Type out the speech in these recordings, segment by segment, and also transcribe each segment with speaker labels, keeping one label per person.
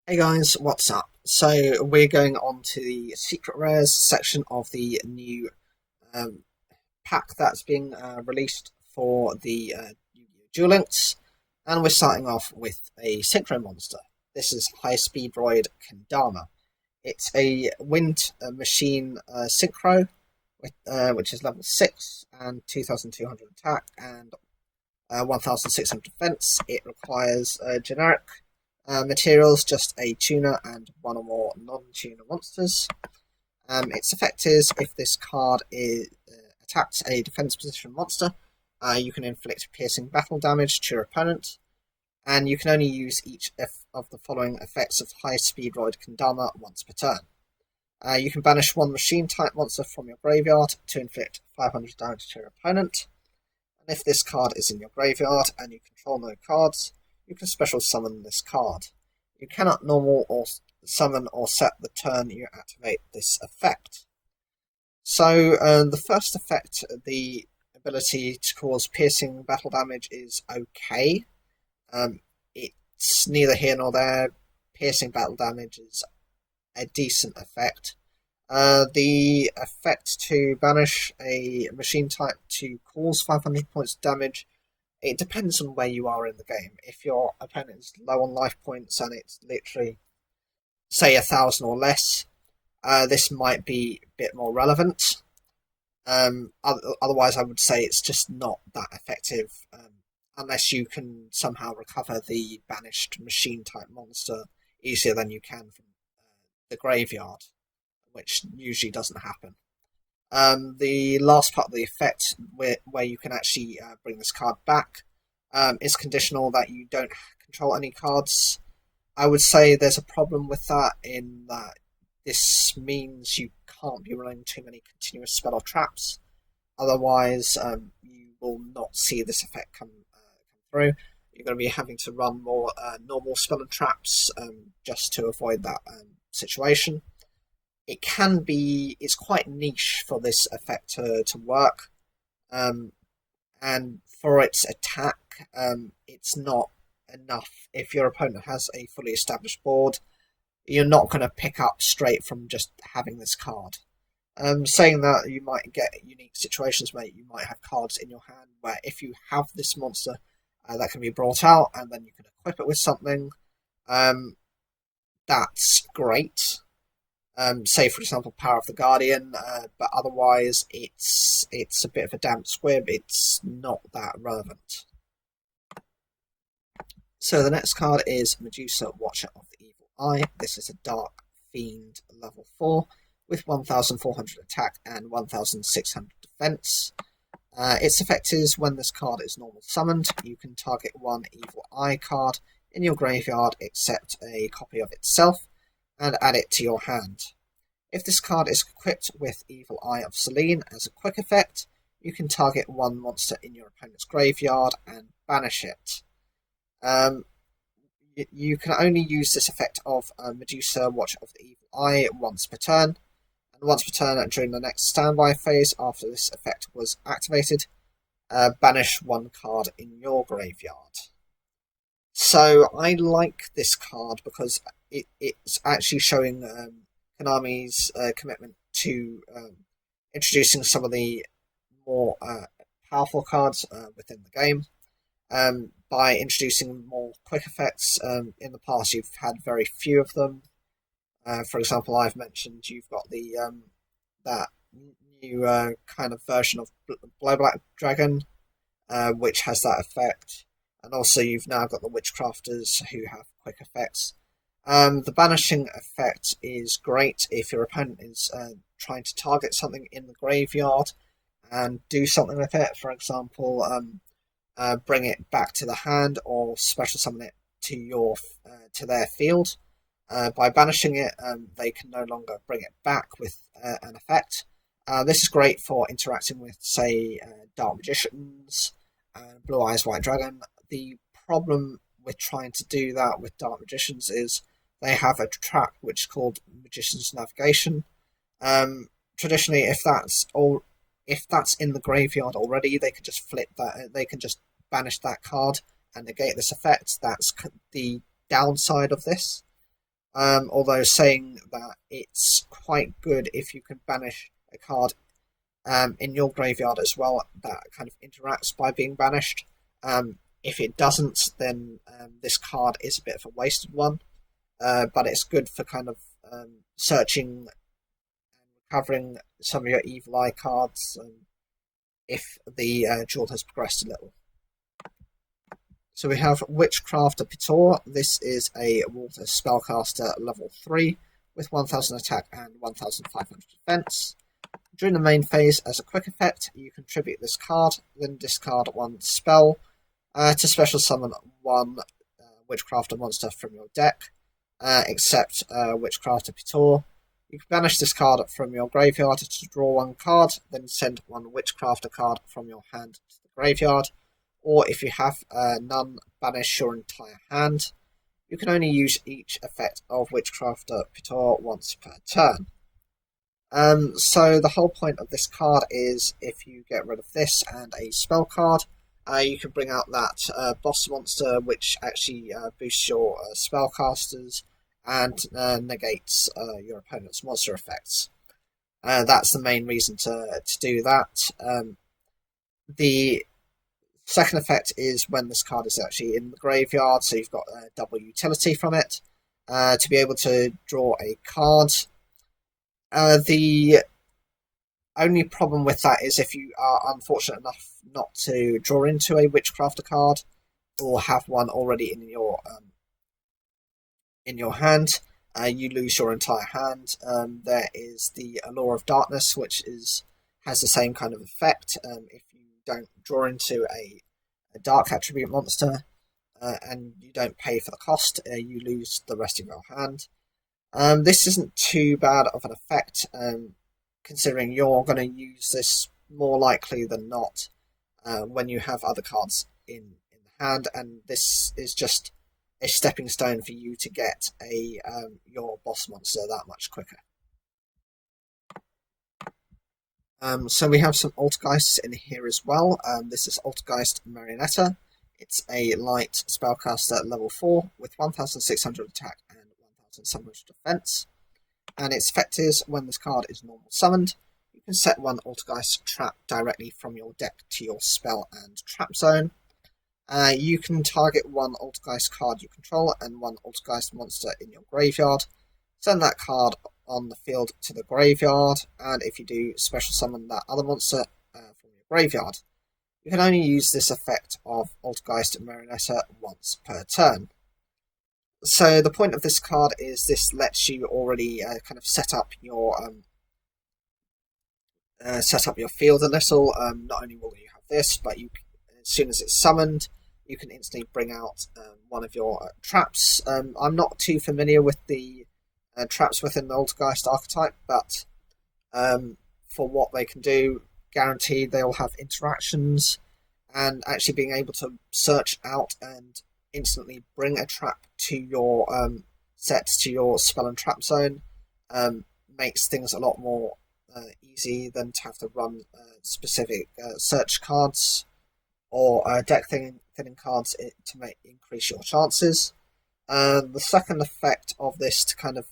Speaker 1: Hey guys, what's up? So we're going on to the secret rares section of the new um, pack that's being released for the Yu-Gi-Oh! Duel Links, and we're starting off with a Synchro monster. This is High Speed Droid Kendama. It's a wind machine synchro, which is level 6 and 2200 attack and 1600 defense. It requires generic materials, just a tuner and one or more non-tuner monsters. Its effect is if this card attacks a defense position monster, you can inflict piercing battle damage to your opponent, and you can only use each of the following effects of High Speed Droid Kendama once per turn. You can banish one machine type monster from your graveyard to inflict 500 damage to your opponent. And if this card is in your graveyard and you control no cards, you can special summon this card. You cannot normal or summon or set the turn you activate this effect. So the first effect, the ability to cause piercing battle damage, is okay. It's neither here nor there. Piercing battle damage is a decent effect. The effect to banish a machine type to cause 500 points of damage, it depends on where you are in the game. If your opponent is low on life points and it's literally, say, 1,000 or less, this might be a bit more relevant. Otherwise, I would say it's just not that effective, unless you can somehow recover the banished machine type monster easier than you can from the graveyard, which usually doesn't happen. The last part of the effect, where you can actually bring this card back, is conditional that you don't control any cards. I would say there's a problem with that, in that this means you can't be running too many continuous spell or traps. Otherwise, you will not see this effect come through. You're going to be having to run more normal spell and traps just to avoid that situation. It's quite niche for this effect to work, and for its attack, it's not enough. If your opponent has a fully established board, you're not going to pick up straight from just having this card. Saying that, you might get unique situations where you might have cards in your hand where if you have this monster, that can be brought out and then you can equip it with something. That's great. Say, for example, Power of the Guardian, but otherwise it's a bit of a damp squib. It's not that relevant. So the next card is Medusa, Watcher of the Evil Eye. This is a Dark Fiend level 4 with 1400 attack and 1600 defense. Its effect is when this card is normal summoned, you can target one Evil Eye card in your graveyard except a copy of itself and add it to your hand. If this card is equipped with Evil Eye of Selene as a quick effect, you can target one monster in your opponent's graveyard and banish it. You can only use this effect of Medusa, Watcher of the Evil Eye, once per turn, and once per turn during the next standby phase after this effect was activated, banish one card in your graveyard. So I like this card because it's actually showing Konami's commitment to introducing some of the more powerful cards within the game. By introducing more quick effects, in the past you've had very few of them. For example, I've mentioned you've got the that new kind of version of Blow Black Dragon, which has that effect, and also you've now got the Witchcrafters who have quick effects. The banishing effect is great if your opponent is trying to target something in the graveyard and do something with it. For example, bring it back to the hand or special summon it to their field. By banishing it, they can no longer bring it back with an effect. This is great for interacting with, say, Dark Magicians and Blue Eyes White Dragon. The problem with trying to do that with Dark Magicians is they have a trap which is called Magician's Navigation. Traditionally, if that's in the graveyard already, they can just flip that. They can just banish that card and negate this effect. That's the downside of this. although saying that it's quite good if you can banish a card in your graveyard as well that kind of interacts by being banished. If it doesn't, then this card is a bit of a wasted one, but it's good for kind of searching and recovering some of your Evil Eye cards if the duel has progressed a little. So we have Witchcrafter Pitor. This is a water spellcaster level 3 with 1000 attack and 1500 defense. During the main phase, as a quick effect, you contribute this card, then discard one spell to special summon one Witchcrafter monster from your deck, except Witchcrafter Pitor. You can banish this card from your graveyard to draw one card, then send one Witchcrafter card from your hand to the graveyard, or if you have none, banish your entire hand. You can only use each effect of Witchcrafter Pitor once per turn. So the whole point of this card is if you get rid of this and a spell card, you can bring out that boss monster which actually boosts your spellcasters and negates your opponent's monster effects. That's the main reason to do that. The second effect is when this card is actually in the graveyard, so you've got double utility from it to be able to draw a card. The only problem with that is if you are unfortunate enough not to draw into a Witchcrafter card or have one already in your hand, you lose your entire hand. There is the Allure of Darkness, which has the same kind of effect. If you don't draw into a dark attribute monster and you don't pay for the cost, you lose the rest of your hand. This isn't too bad of an effect, considering you're going to use this more likely than not when you have other cards in the hand, and this is just a stepping stone for you to get your boss monster that much quicker. So we have some Altergeists in here as well. This is Altergeist Marionetta. It's a light spellcaster level 4 with 1600 attack and 1700 defense. And its effect is when this card is normal summoned, you can set one Altergeist trap directly from your deck to your spell and trap zone. You can target one Altergeist card you control and one Altergeist monster in your graveyard. Send that card on the field to the graveyard, and if you do, special summon that other monster from your graveyard. You can only use this effect of Altergeist Marionetta once per turn. So the point of this card is this lets you already kind of set up your field a little. Not only will you have this, but as soon as it's summoned, you can instantly bring out one of your traps. I'm not too familiar with the traps within the Altergeist archetype, but for what they can do, guaranteed they'll have interactions, and actually being able to search out and instantly bring a trap to your sets to your spell and trap zone makes things a lot more easy than to have to run specific search cards or deck thinning cards to increase your chances. The second effect of this to kind of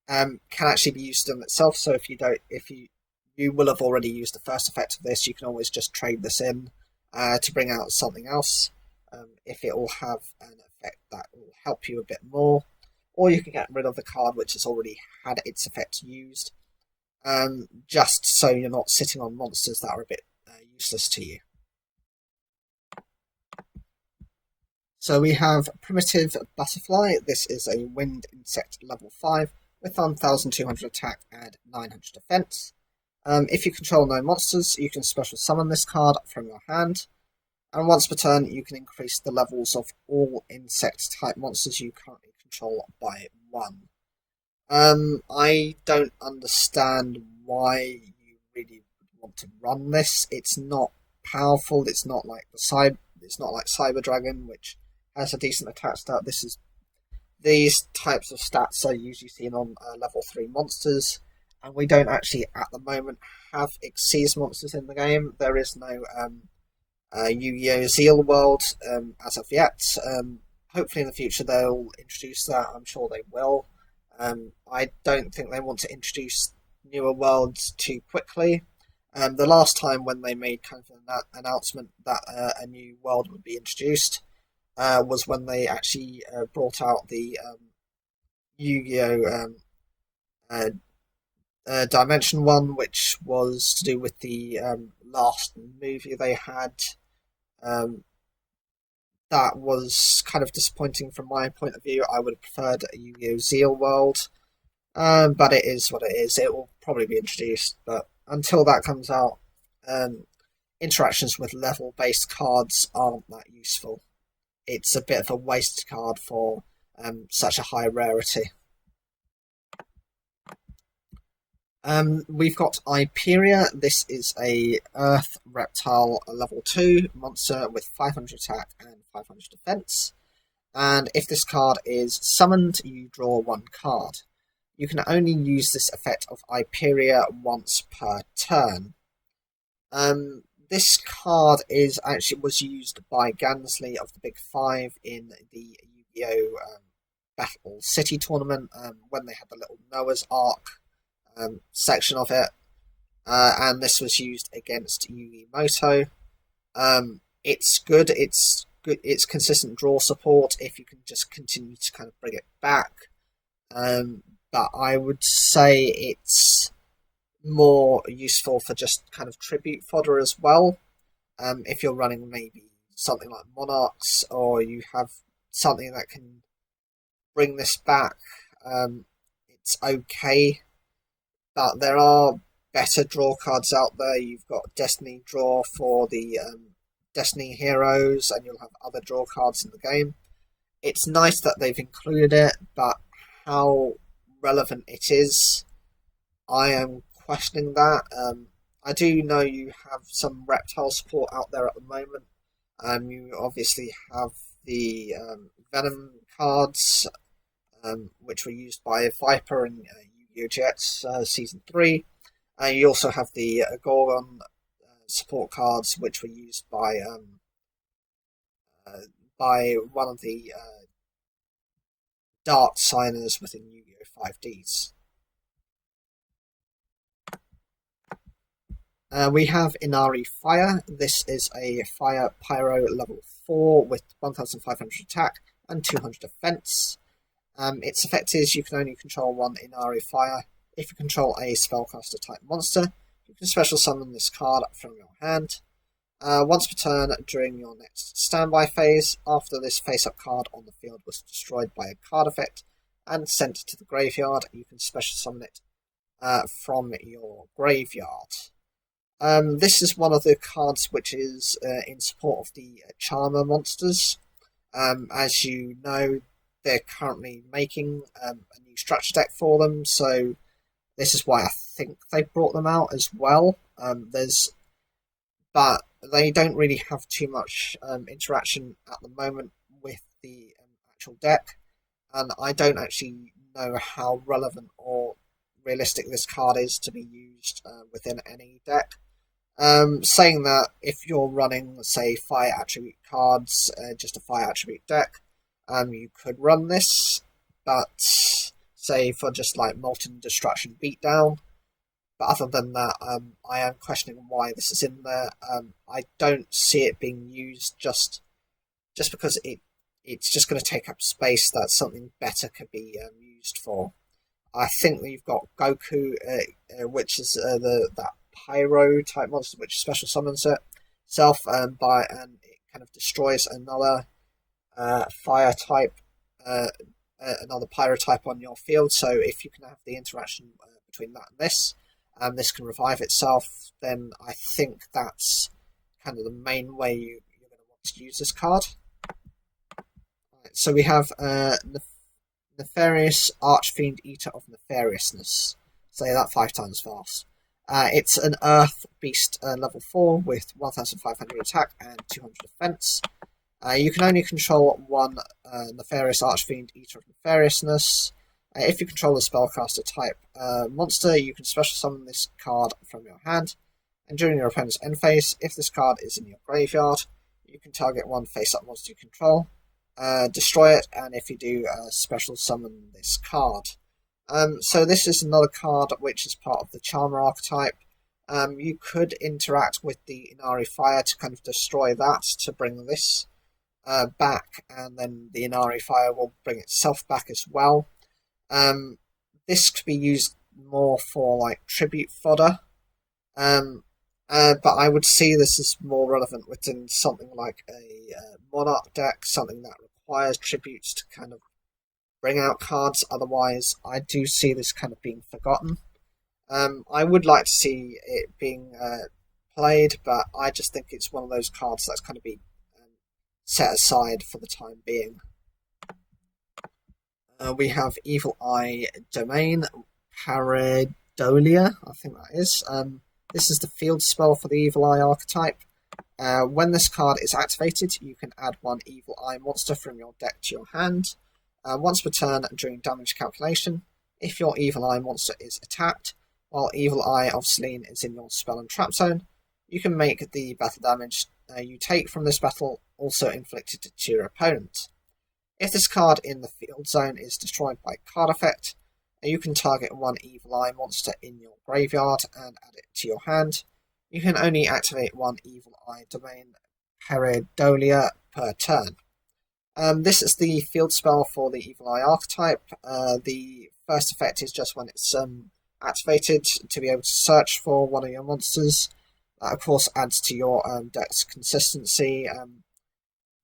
Speaker 1: can actually be used in itself. So if you will have already used the first effect of this, you can always just trade this in to bring out something else. If it will have an effect that will help you a bit more, or you can get rid of the card which has already had its effect used, just so you're not sitting on monsters that are a bit useless to you. So we have Primitive Butterfly. This is a wind insect level 5 with 1200 attack and 900 defense. If you control no monsters, you can special summon this card from your hand, and once per turn you can increase the levels of all insect type monsters you currently control by 1. I don't understand why you really want to run this. It's not powerful. It's not like Cyber Dragon, which has a decent attack stat. These types of stats are usually seen on level 3 monsters, and we don't actually at the moment have Xyz monsters in the game. There is no Yu-Gi-Oh! Zeal World as of yet. Hopefully in the future they'll introduce that. I'm sure they will. I don't think they want to introduce newer worlds too quickly. The last time when they made kind of an announcement that a new world would be introduced was when they actually brought out the Yu-Gi-Oh! Dimension one, which was to do with the last movie they had. That was kind of disappointing from my point of view. I would have preferred a Yu-Gi-Oh! Zeal world, but it is what it is. It will probably be introduced, but until that comes out, interactions with level-based cards aren't that useful. It's a bit of a waste card for such a high rarity. We've got Iperia. This is a Earth Reptile level 2 monster with 500 attack and 500 defense. And if this card is summoned, you draw one card. You can only use this effect of Iperia once per turn. This card was used by Gansley of the Big Five in the Yu-Gi-Oh! Battle City tournament when they had the little Noah's Ark section of it, and this was used against Yugi Moto. It's good. It's good. It's consistent draw support if you can just continue to kind of bring it back. But I would say it's more useful for just kind of tribute fodder as well. If you're running maybe something like Monarchs, or you have something that can bring this back, it's okay. But there are better draw cards out there. You've got Destiny Draw for the Destiny Heroes, and you'll have other draw cards in the game. It's nice that they've included it, but how relevant it is, I am questioning that. I do know you have some Reptile support out there at the moment. You obviously have the Venom cards, which were used by Viper and Yu-Gi-Oh! Jets Season 3. You also have the Gorgon support cards, which were used by one of the Dark Signers within Yu-Gi-Oh! 5Ds. We have Inari Fire. This is a Fire Pyro level 4 with 1500 attack and 200 defense. Its effect is you can only control one Inari Fire. If you control a spellcaster type monster, you can special summon this card from your hand. Once per turn during your next standby phase, after this face-up card on the field was destroyed by a card effect and sent to the graveyard, you can special summon it from your graveyard. This is one of the cards which is in support of the Charmer monsters. As you know, they're currently making a new structure deck for them, so this is why I think they brought them out as well. But they don't really have too much interaction at the moment with the actual deck, and I don't actually know how relevant or realistic this card is to be used within any deck. Saying that, if you're running, say, fire attribute cards, just a fire attribute deck, you could run this, but say for just like Molten Destruction Beatdown. But other than that, I am questioning why this is in there. I don't see it being used just because it's just going to take up space that something better could be used for. I think that you've got Goku, which is that Pyro type monster, which special summons itself and it kind of destroys another fire type, another Pyro type on your field. So if you can have the interaction between that and this can revive itself, then I think that's kind of the main way you're going to want to use this card. Right, so we have Nefarious Archfiend, Eater of Nefariousness. Say that 5 times fast. It's an Earth Beast level 4 with 1500 attack and 200 defense. You can only control one Nefarious Archfiend, Eater of Nefariousness. If you control a spellcaster type monster, you can special summon this card from your hand. And during your opponent's end phase, if this card is in your graveyard, you can target one face-up monster you control, destroy it, and if you do, special summon this card. So this is another card which is part of the Charmer archetype. You could interact with the Inari Fire to kind of destroy that to bring this back, and then the Inari Fire will bring itself back as well. This could be used more for like tribute fodder, but I would see this as more relevant within something like a Monarch deck, something that requires tributes to kind of bring out cards. Otherwise, I do see this kind of being forgotten. I would like to see it being played, but I just think it's one of those cards that's kind of been set aside for the time being. We have Evil Eye Domain, Pareidolia, I think that is. This is the field spell for the Evil Eye archetype. When this card is activated, you can add one Evil Eye monster from your deck to your hand. Once per turn during damage calculation, if your Evil Eye monster is attacked, while Evil Eye of Selene is in your spell and trap zone, you can make the battle damage you take from this battle also inflicted to your opponent. If this card in the field zone is destroyed by card effect, you can target one Evil Eye monster in your graveyard and add it to your hand. You can only activate one Evil Eye Domain, Pareidolia, per turn. This is the field spell for the Evil Eye archetype. The first effect is just when it's activated to be able to search for one of your monsters. That of course adds to your deck's consistency.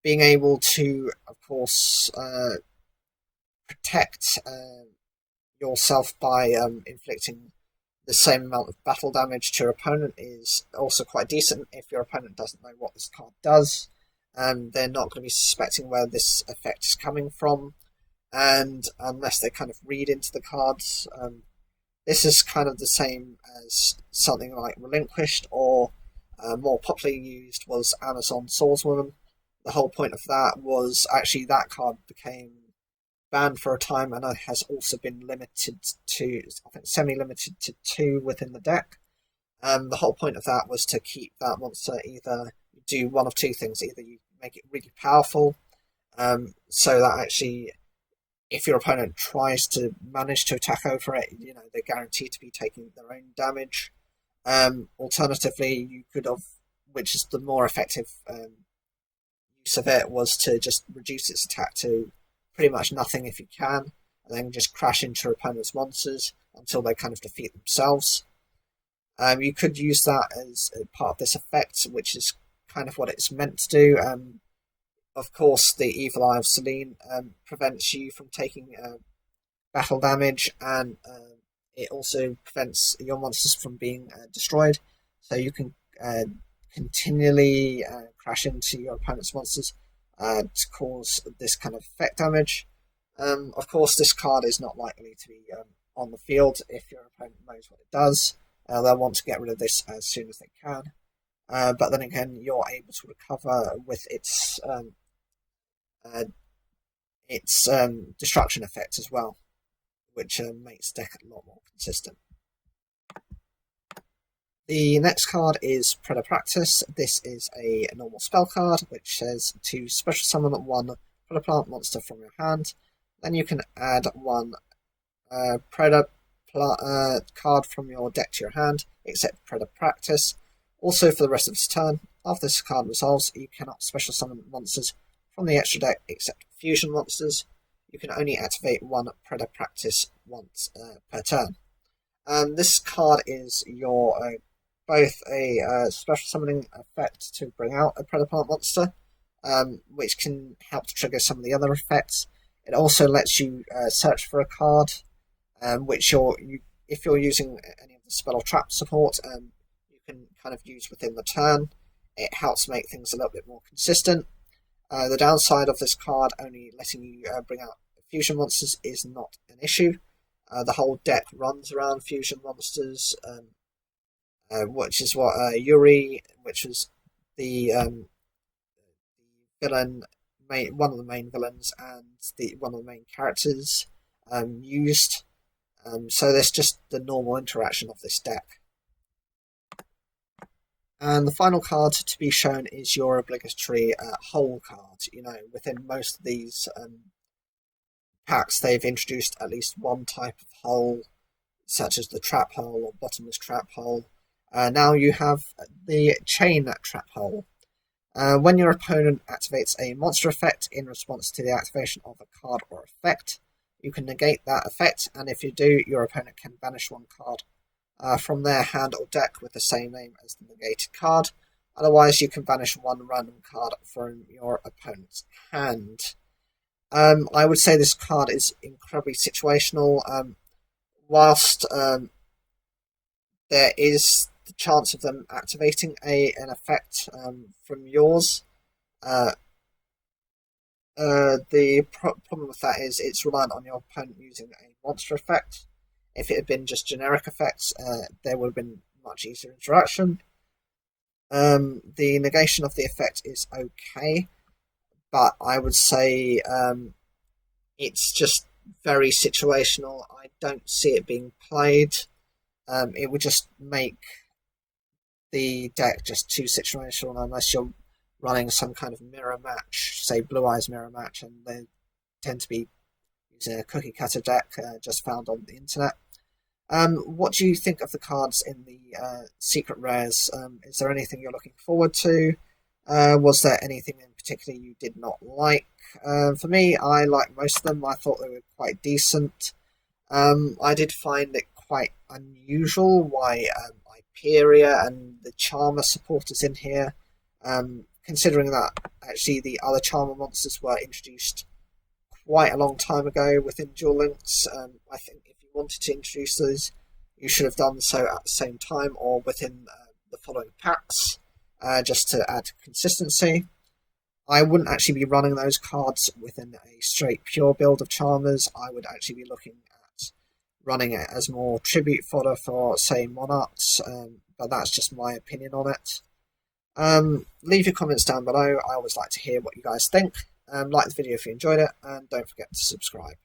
Speaker 1: Being able to, of course, protect yourself by inflicting the same amount of battle damage to your opponent is also quite decent. If your opponent doesn't know what this card does, they're not going to be suspecting where this effect is coming from, and unless they kind of read into the cards. This is kind of the same as something like Relinquished, or more popularly used was Amazon Swordswoman. The whole point of that was actually that card became banned for a time and has also been limited to, I think, semi-limited to 2 within the deck. The whole point of that was to keep that monster either do one of two things. Either you make it really powerful, so that actually if your opponent tries to manage to attack over it, they're guaranteed to be taking their own damage. Alternatively, you could have, which is the more effective use of it, was to just reduce its attack to pretty much nothing if you can, and then just crash into your opponent's monsters until they kind of defeat themselves. You could use that as part of this effect, which is kind of what it's meant to do. Of course, the Evil Eye of Selene prevents you from taking battle damage, and it also prevents your monsters from being destroyed. So you can continually crash into your opponent's monsters to cause this kind of effect damage. Of course, this card is not likely to be on the field if your opponent knows what it does. They'll want to get rid of this as soon as they can. But then again, you're able to recover with its destruction effect as well, which makes the deck a lot more consistent. The next card is Predapractus. This is a normal spell card which says to special summon one Predaplant monster from your hand. Then you can add one card from your deck to your hand, except Predapractus. Also, for the rest of this turn, after this card resolves, you cannot special summon monsters from the extra deck except fusion monsters. You can only activate one Predapractus once per turn. This card is your both a special summoning effect to bring out a Predaplant monster, which can help to trigger some of the other effects. It also lets you search for a card, which if you're using any of the spell or trap support, you can kind of use within the turn. It helps make things a little bit more consistent. The downside of this card only letting you bring out fusion monsters is not an issue. The whole deck runs around fusion monsters, which is what Yuri, which was the villain, one of the main villains, and one of the main characters used. So there's just the normal interaction of this deck. And the final card to be shown is your obligatory hole card. Within most of these packs they've introduced at least one type of hull, such as the trap hull or bottomless trap hull. Now you have the chain trap hull. When your opponent activates a monster effect in response to the activation of a card or effect, you can negate that effect, and if you do, your opponent can banish one card from their hand or deck with the same name as the negated card. Otherwise, you can banish one random card from your opponent's hand. I would say this card is incredibly situational. Whilst there is the chance of them activating an effect from yours, the problem with that is it's reliant on your opponent using a monster effect. If it had been just generic effects, there would have been much easier interaction. The negation of the effect is okay, but I would say it's just very situational. I don't see it being played. It would just make the deck just too situational unless you're running some kind of mirror match, say Blue Eyes mirror match, and they tend to be using a cookie cutter deck just found on the internet. What do you think of the cards in the secret rares? Is there anything you're looking forward to? Was there anything in particular you did not like? For me, I liked most of them. I thought they were quite decent. I did find it quite unusual why Hyperia and the Charmer supporters in here, considering that actually the other Charmer monsters were introduced quite a long time ago within Duel Links. I think if you wanted to introduce those, you should have done so at the same time or within the following packs, just to add consistency. I wouldn't actually be running those cards within a straight pure build of Charmers. I would actually be looking at running it as more tribute fodder for, say, Monarchs, but that's just my opinion on it. Leave your comments down below. I always like to hear what you guys think. Like the video if you enjoyed it, and don't forget to subscribe.